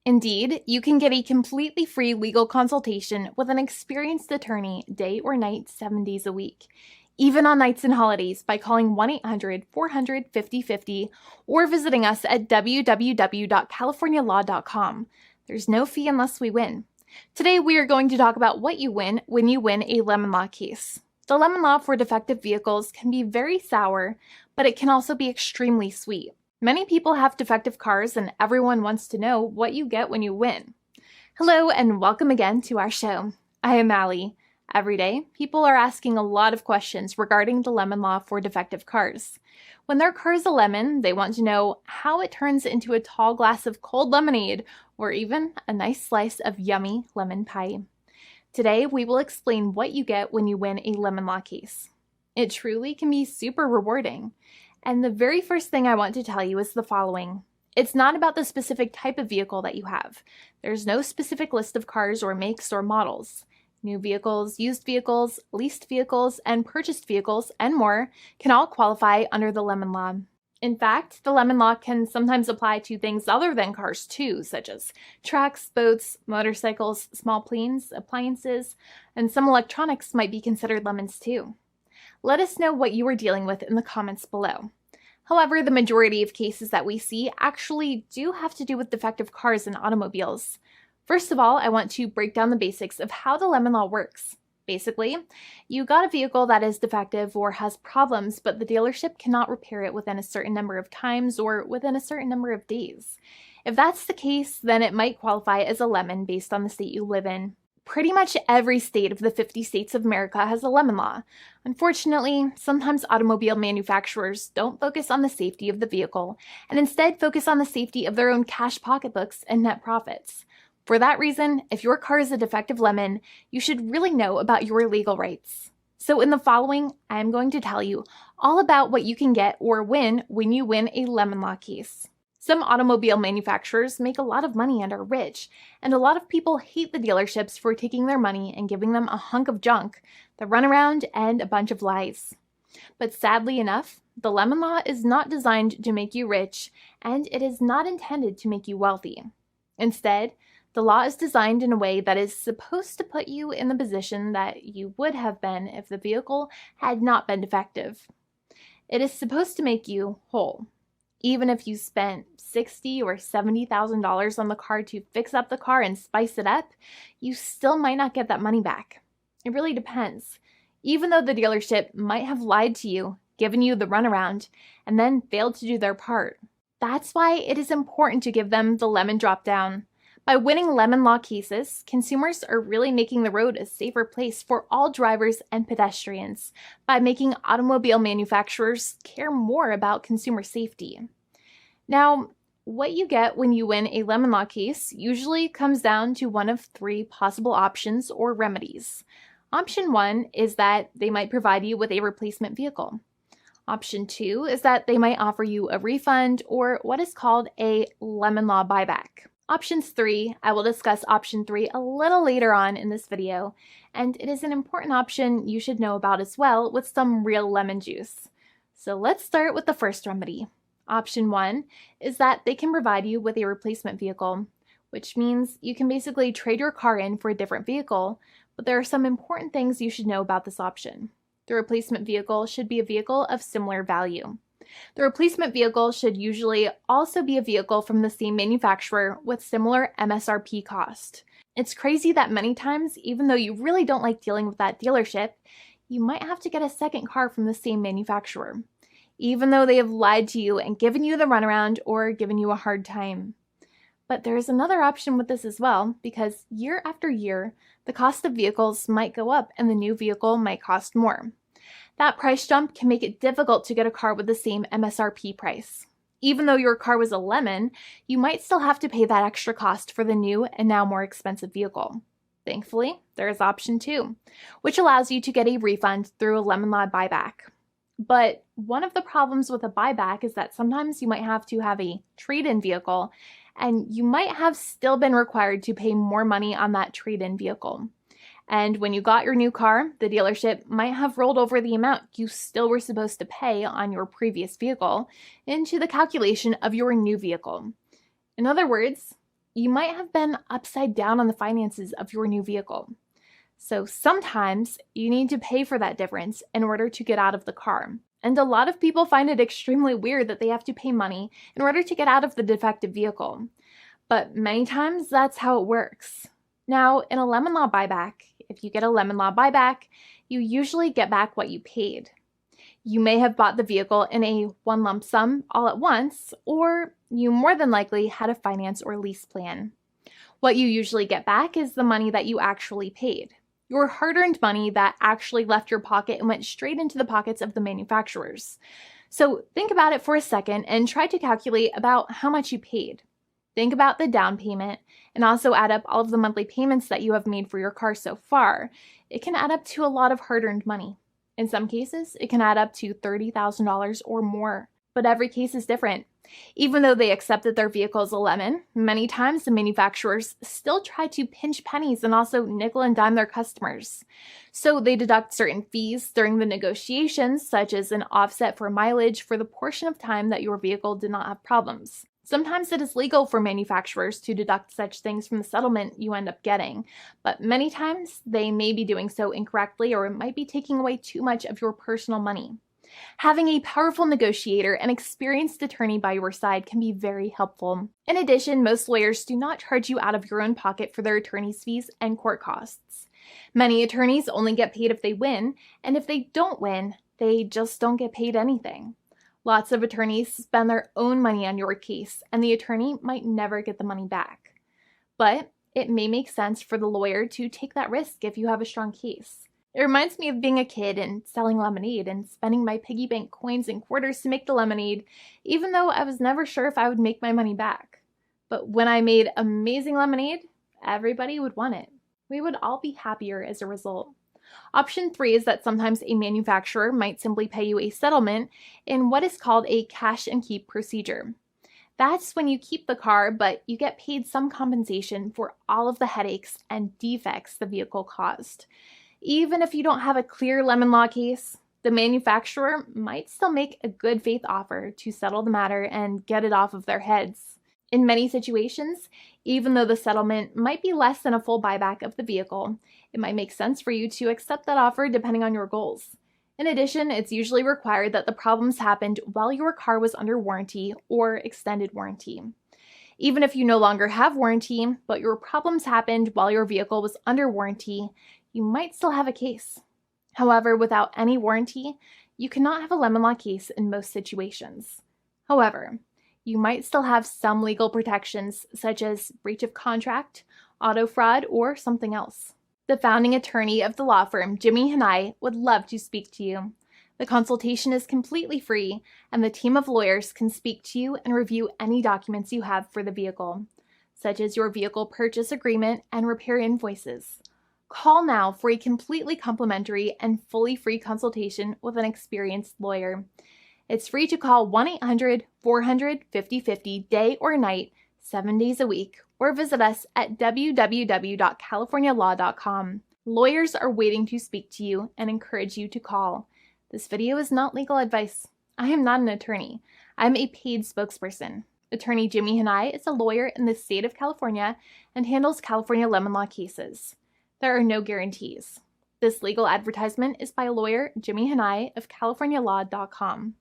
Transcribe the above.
Indeed, you can get a completely free legal consultation with an experienced attorney day or night, 7 days a week, even on nights and holidays by calling 1-800-400-5050 or visiting us at www.californialaw.com. There's no fee unless we win. Today, we are going to talk about what you win when you win a lemon law case. The lemon law for defective vehicles can be very sour, but it can also be extremely sweet. Many people have defective cars, and everyone wants to know what you get when you win. Hello, and welcome again to our show. I am Allie. Every day, people are asking a lot of questions regarding the lemon law for defective cars. When their car is a lemon, they want to know how it turns into a tall glass of cold lemonade, or even a nice slice of yummy lemon pie. Today, we will explain what you get when you win a lemon law case. It truly can be super rewarding. And the very first thing I want to tell you is the following. It's not about the specific type of vehicle that you have. There's no specific list of cars or makes or models. New vehicles, used vehicles, leased vehicles, and purchased vehicles, and more can all qualify under the lemon law. In fact, the lemon law can sometimes apply to things other than cars too, such as trucks, boats, motorcycles, small planes, appliances, and some electronics might be considered lemons too. Let us know what you are dealing with in the comments below. However, the majority of cases that we see actually do have to do with defective cars and automobiles. First of all, I want to break down the basics of how the lemon law works. Basically, you got a vehicle that is defective or has problems, but the dealership cannot repair it within a certain number of times or within a certain number of days. If that's the case, then it might qualify as a lemon based on the state you live in. Pretty much every state of the 50 states of America has a lemon law. Unfortunately, sometimes automobile manufacturers don't focus on the safety of the vehicle and instead focus on the safety of their own cash pocketbooks and net profits. For that reason, if your car is a defective lemon, you should really know about your legal rights. So in the following, I'm going to tell you all about what you can get or win when you win a lemon law case. Some automobile manufacturers make a lot of money and are rich, and a lot of people hate the dealerships for taking their money and giving them a hunk of junk, the runaround, and a bunch of lies. But sadly enough, the lemon law is not designed to make you rich, and it is not intended to make you wealthy. Instead, the law is designed in a way that is supposed to put you in the position that you would have been if the vehicle had not been defective. It is supposed to make you whole. Even if you spent $60,000 or $70,000 on the car to fix up the car and spice it up, you still might not get that money back. It really depends. Even though the dealership might have lied to you, given you the runaround, and then failed to do their part. That's why it is important to give them the lemon drop down. By winning lemon law cases, consumers are really making the road a safer place for all drivers and pedestrians by making automobile manufacturers care more about consumer safety. Now, what you get when you win a lemon law case usually comes down to one of three possible options or remedies. Option 1 is that they might provide you with a replacement vehicle. Option 2 is that they might offer you a refund or what is called a lemon law buyback. Options 3, I will discuss option 3 a little later on in this video, and it is an important option you should know about as well with some real lemon juice. So let's start with the first remedy. Option 1 is that they can provide you with a replacement vehicle, which means you can basically trade your car in for a different vehicle, but there are some important things you should know about this option. The replacement vehicle should be a vehicle of similar value. The replacement vehicle should usually also be a vehicle from the same manufacturer with similar MSRP cost. It's crazy that many times, even though you really don't like dealing with that dealership, you might have to get a second car from the same manufacturer, even though they have lied to you and given you the runaround or given you a hard time. But there is another option with this as well, because year after year, the cost of vehicles might go up and the new vehicle might cost more. That price jump can make it difficult to get a car with the same MSRP price. Even though your car was a lemon, you might still have to pay that extra cost for the new and now more expensive vehicle. Thankfully, there is option 2, which allows you to get a refund through a lemon law buyback. But one of the problems with a buyback is that sometimes you might have to have a trade-in vehicle, and you might have still been required to pay more money on that trade-in vehicle. And when you got your new car, the dealership might have rolled over the amount you still were supposed to pay on your previous vehicle into the calculation of your new vehicle. In other words, you might have been upside down on the finances of your new vehicle. So sometimes you need to pay for that difference in order to get out of the car. And a lot of people find it extremely weird that they have to pay money in order to get out of the defective vehicle. But many times that's how it works. Now, in a lemon law buyback, if you get a lemon law buyback, you usually get back what you paid. You may have bought the vehicle in a one lump sum all at once, or you more than likely had a finance or lease plan. What you usually get back is the money that you actually paid. Your hard-earned money that actually left your pocket and went straight into the pockets of the manufacturers. So think about it for a second and try to calculate about how much you paid. Think about the down payment and also add up all of the monthly payments that you have made for your car so far. It can add up to a lot of hard-earned money. In some cases, it can add up to $30,000 or more, but every case is different. Even though they accept that their vehicle is a lemon, many times the manufacturers still try to pinch pennies and also nickel and dime their customers. So they deduct certain fees during the negotiations, such as an offset for mileage for the portion of time that your vehicle did not have problems. Sometimes it is legal for manufacturers to deduct such things from the settlement you end up getting, but many times they may be doing so incorrectly or it might be taking away too much of your personal money. Having a powerful negotiator and experienced attorney by your side can be very helpful. In addition, most lawyers do not charge you out of your own pocket for their attorney's fees and court costs. Many attorneys only get paid if they win, and if they don't win, they just don't get paid anything. Lots of attorneys spend their own money on your case, and the attorney might never get the money back. But it may make sense for the lawyer to take that risk if you have a strong case. It reminds me of being a kid and selling lemonade and spending my piggy bank coins and quarters to make the lemonade, even though I was never sure if I would make my money back. But when I made amazing lemonade, everybody would want it. We would all be happier as a result. Option 3 is that sometimes a manufacturer might simply pay you a settlement in what is called a cash and keep procedure. That's when you keep the car, but you get paid some compensation for all of the headaches and defects the vehicle caused. Even if you don't have a clear lemon law case, the manufacturer might still make a good faith offer to settle the matter and get it off of their heads. In many situations, even though the settlement might be less than a full buyback of the vehicle, it might make sense for you to accept that offer depending on your goals. In addition, it's usually required that the problems happened while your car was under warranty or extended warranty. Even if you no longer have warranty, but your problems happened while your vehicle was under warranty, you might still have a case. However, without any warranty, you cannot have a lemon law case in most situations. However, you might still have some legal protections such as breach of contract, auto fraud, or something else. The founding attorney of the law firm, Jimmy and I, would love to speak to you. The consultation is completely free, and the team of lawyers can speak to you and review any documents you have for the vehicle, such as your vehicle purchase agreement and repair invoices. Call now for a completely complimentary and fully free consultation with an experienced lawyer. It's free to call 1-800-400-5050 day or night, 7 days a week, or visit us at www.californialaw.com. Lawyers are waiting to speak to you and encourage you to call. This video is not legal advice. I am not an attorney. I'm a paid spokesperson. Attorney Jimmy Hanai is a lawyer in the state of California and handles California lemon law cases. There are no guarantees. This legal advertisement is by lawyer Jimmy Hanai of CaliforniaLaw.com.